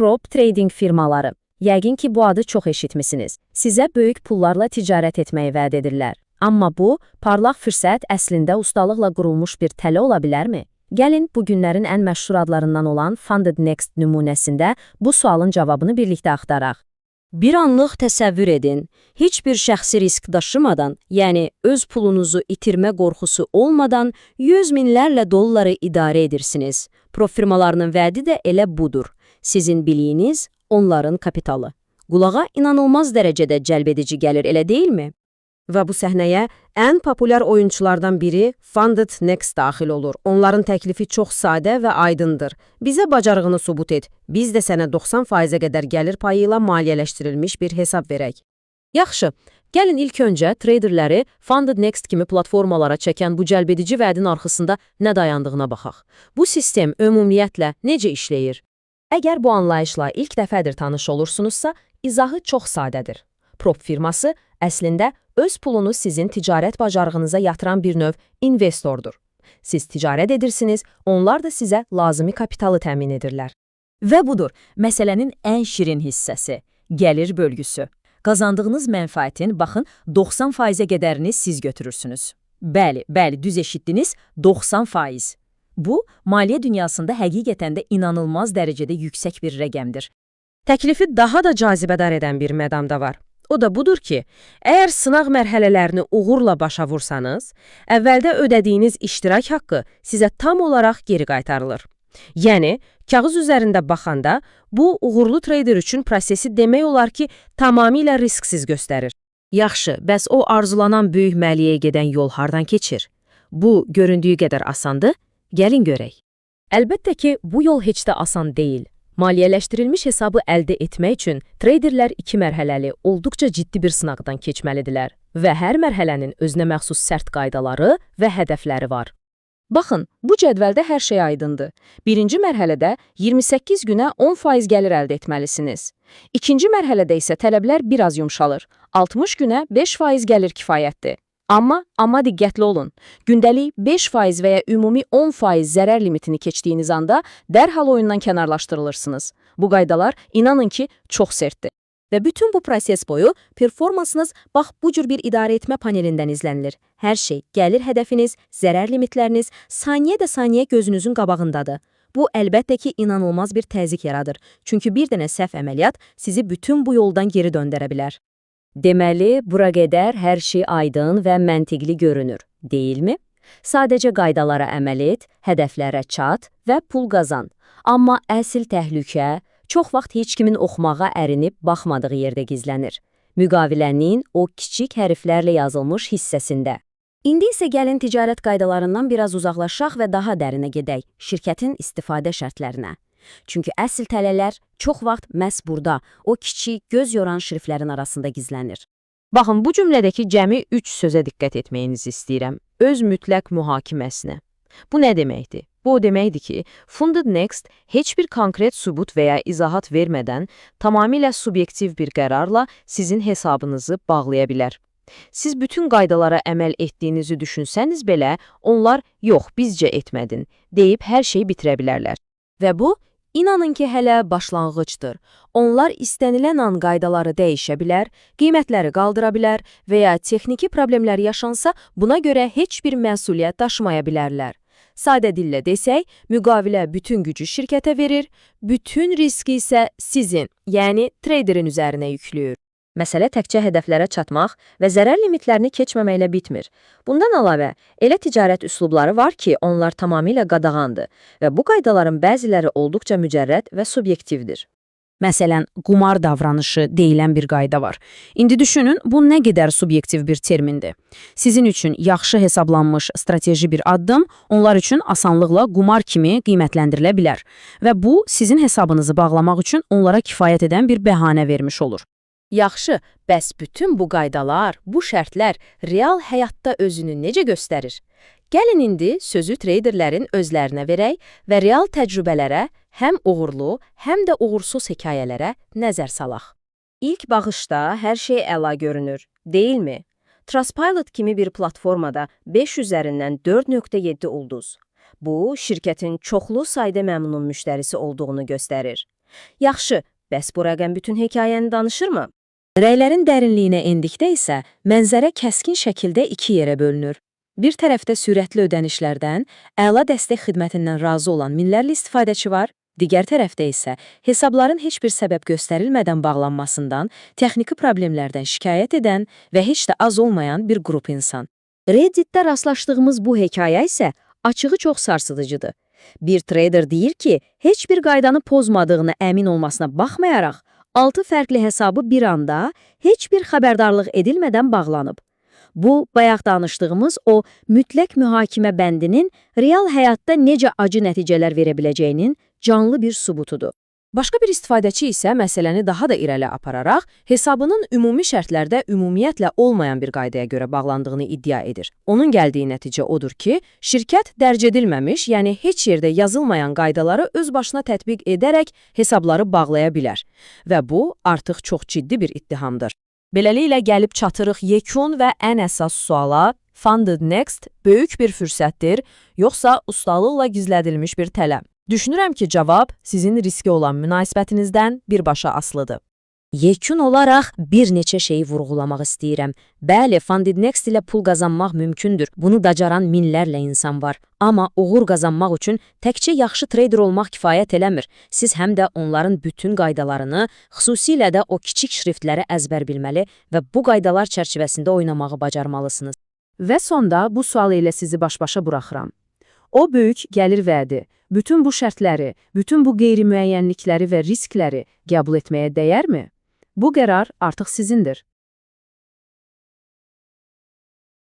prop trading firmaları. Yəqin ki, bu adı çox eşitmisiniz. Sizə böyük pullarla ticarət etməyi vəd edirlər. Amma bu, parlaq fürsət əslində ustalıqla qurulmuş bir tələ ola bilərmi? Gəlin, bu günlərin ən məşhur adlarından olan Funded Next nümunəsində bu sualın cavabını birlikdə axtaraq. Bir anlıq təsəvvür edin, heç bir şəxsi risk daşımadan, yəni öz pulunuzu itirmə qorxusu olmadan 100 minlərlə dolları idarə edirsiniz. Prop firmalarının vədi də elə budur. Sizin biliyiniz, onların kapitalı. Qulağa inanılmaz dərəcədə cəlbedici gəlir, elə deyilmi? Və bu səhnəyə ən populyar oyunçulardan biri Funded Next daxil olur. Onların təklifi çox sadə və aydındır. Bizə bacarığını sübut et. Biz də sənə 90%-ə qədər gəlir payı ilə maliyyələşdirilmiş bir hesab verək. Yaxşı, gəlin ilk öncə traderləri Funded Next kimi platformalara çəkən bu cəlbedici vədin arxasında nə dayandığına baxaq. Bu sistem ümumiyyətlə necə işləyir? Əgər bu anlayışla ilk dəfədir tanış olursunuzsa, izahı çox sadədir. Prop firması əslində öz pulunu sizin ticarət bacarığınıza yatıran bir növ investordur. Siz ticarət edirsiniz, onlar da sizə lazımi kapitalı təmin edirlər. Və budur, məsələnin ən şirin hissəsi, gəlir bölgüsü. Qazandığınız mənfəətin, baxın, 90%-ə qədərini siz götürürsünüz. Bəli, düz eşitdiniz, 90%. Bu, maliyyə dünyasında həqiqətən də inanılmaz dərəcədə yüksək bir rəqəmdir. Təklifi daha da cazibədar edən bir məqam da var. O da budur ki, əgər sınaq mərhələlərini uğurla başa vursanız, əvvəldə ödədiyiniz iştirak haqqı sizə tam olaraq geri qaytarılır. Yəni, kağız üzərində baxanda, bu uğurlu trader üçün prosesi demək olar ki, tamamilə risksiz göstərir. Yaxşı, bəs o arzulanan böyük məliyyəyə gedən yol hardan keçir? Bu, göründüyü qədər asandır, gəlin görək. Əlbəttə ki, bu yol heç də asan deyil. Maliyyələşdirilmiş hesabı əldə etmək üçün traderlər 2 mərhələli, olduqca ciddi bir sınaqdan keçməlidirlər və hər mərhələnin özünə məxsus sərt qaydaları və hədəfləri var. Baxın, bu cədvəldə hər şey aydındır. Birinci mərhələdə 28 günə 10% gəlir əldə etməlisiniz. İkinci mərhələdə isə tələblər biraz yumşalır. 60 günə 5% gəlir kifayətdir. Amma diqqətli olun. Gündəlik 5% və ya ümumi 10% zərər limitini keçdiyiniz anda dərhal oyundan kənarlaşdırılırsınız. Bu qaydalar, inanın ki, çox sərtdir. Və bütün bu proses boyu performansınız bax bu cür bir idarə etmə panelindən izlənilir. Hər şey, gəlir hədəfiniz, zərər limitləriniz saniyə də saniyə gözünüzün qabağındadır. Bu, əlbəttə ki, inanılmaz bir təzyiq yaradır. Çünki bir dənə səhv əməliyyat sizi bütün bu yoldan geri döndərə bilər. Deməli, bura qədər hər şey aydın və məntiqli görünür, deyilmi? Sadəcə qaydalara əməl et, hədəflərə çat və pul qazan. Amma əsl təhlükə çox vaxt heç kimin oxumağa ərinib baxmadığı yerdə gizlənir. Müqavilənin o kiçik hərflərlə yazılmış hissəsində. İndi isə gəlin ticarət qaydalarından biraz uzaqlaşaq və daha dərinə gedək, şirkətin istifadə şərtlərinə. Çünki əsl tələlər çox vaxt məhz burada, o kiçik, göz yoran şriflərin arasında gizlənir. Baxın, bu cümlədəki cəmi 3 sözə diqqət etməyinizi istəyirəm. Öz mütləq mühakiməsinə. Bu nə deməkdir? Bu o deməkdir ki, Funded Next heç bir konkret sübut və ya izahat vermədən tamamilə subyektiv bir qərarla sizin hesabınızı bağlaya bilər. Siz bütün qaydalara əməl etdiyinizi düşünsəniz belə, onlar yox, bizcə etmədin, deyib hər şeyi bitirə bilərlər. Və bu, inanın ki, hələ başlanğıcdır. Onlar istənilən an qaydaları dəyişə bilər, qiymətləri qaldıra bilər və ya texniki problemlər yaşansa, buna görə heç bir məsuliyyət daşımaya bilərlər. Sadə dillə desək, müqavilə bütün gücü şirkətə verir, bütün riski isə sizin, yəni traderin üzərinə yüklüyür. Məsələ təkcə hədəflərə çatmaq və zərər limitlərini keçməməklə bitmir. Bundan əlavə, elə ticarət üslubları var ki, onlar tamamilə qadağandır və bu qaydaların bəziləri olduqca mücərrəd və subyektivdir. Məsələn, qumar davranışı deyilən bir qayda var. İndi düşünün, bu nə qədər subyektiv bir termindir. Sizin üçün yaxşı hesablanmış strateji bir addım, onlar üçün asanlıqla qumar kimi qiymətləndirilə bilər və bu, sizin hesabınızı bağlamaq üçün onlara kifayət edən bir bəhanə vermiş olur. Yaxşı, bəs bütün bu qaydalar, bu şərtlər real həyatda özünü necə göstərir? Gəlin indi sözü traderlərin özlərinə verək və real təcrübələrə, həm uğurlu, həm də uğursuz hekayələrə nəzər salaq. İlk baxışda hər şey əla görünür, deyilmi? Trustpilot kimi bir platformada 5 üzərindən 4.7 ulduz. Bu, şirkətin çoxlu sayda məmnun müştərisi olduğunu göstərir. Yaxşı, bəs bu rəqəm bütün hekayəni danışırmı? Rəylərin dərinliyinə endikdə isə mənzərə kəskin şəkildə iki yerə bölünür. Bir tərəfdə sürətli ödənişlərdən, əla dəstək xidmətindən razı olan minlərlə istifadəçi var, digər tərəfdə isə hesabların heç bir səbəb göstərilmədən bağlanmasından, texniki problemlərdən şikayət edən və heç də az olmayan bir qrup insan. Redditdə rastlaşdığımız bu hekayə isə açığı çox sarsıdıcıdır. Bir trader deyir ki, heç bir qaydanı pozmadığını əmin olmasına baxmayaraq, 6 fərqli hesabı bir anda heç bir xəbərdarlıq edilmədən bağlanıb. Bu, bayaq danışdığımız o mütləq mühakimə bəndinin real həyatda necə acı nəticələr verə biləcəyinin canlı bir sübutudur. Başqa bir istifadəçi isə məsələni daha da irəli apararaq, hesabının ümumi şərtlərdə ümumiyyətlə olmayan bir qaydaya görə bağlandığını iddia edir. Onun gəldiyi nəticə odur ki, şirkət dərc edilməmiş, yəni heç yerdə yazılmayan qaydaları öz başına tətbiq edərək hesabları bağlaya bilər. Və bu, artıq çox ciddi bir ittihamdır. Beləliklə gəlib çatırıq yekun və ən əsas suala, Funded Next böyük bir fürsətdir, yoxsa ustalıqla gizlədilmiş bir tələb? Düşünürəm ki, cavab sizin riski olan münasibətinizdən birbaşa asılıdır. Yekun olaraq bir neçə şeyi vurğulamaq istəyirəm. Bəli, Funded Next ilə pul qazanmaq mümkündür. Bunu bacaran minlərlə insan var. Amma uğur qazanmaq üçün təkcə yaxşı trader olmaq kifayət eləmir. Siz həm də onların bütün qaydalarını, xüsusilə də o kiçik şriftləri əzbər bilməli və bu qaydalar çərçivəsində oynamağı bacarmalısınız. Və sonda bu sual ilə sizi baş-başa buraxıram. O böyük gəlir vədi, bütün bu şərtləri, bütün bu qeyri-müəyyənlikləri və riskləri qəbul etməyə dəyərmi? Bu qərar artıq sizindir.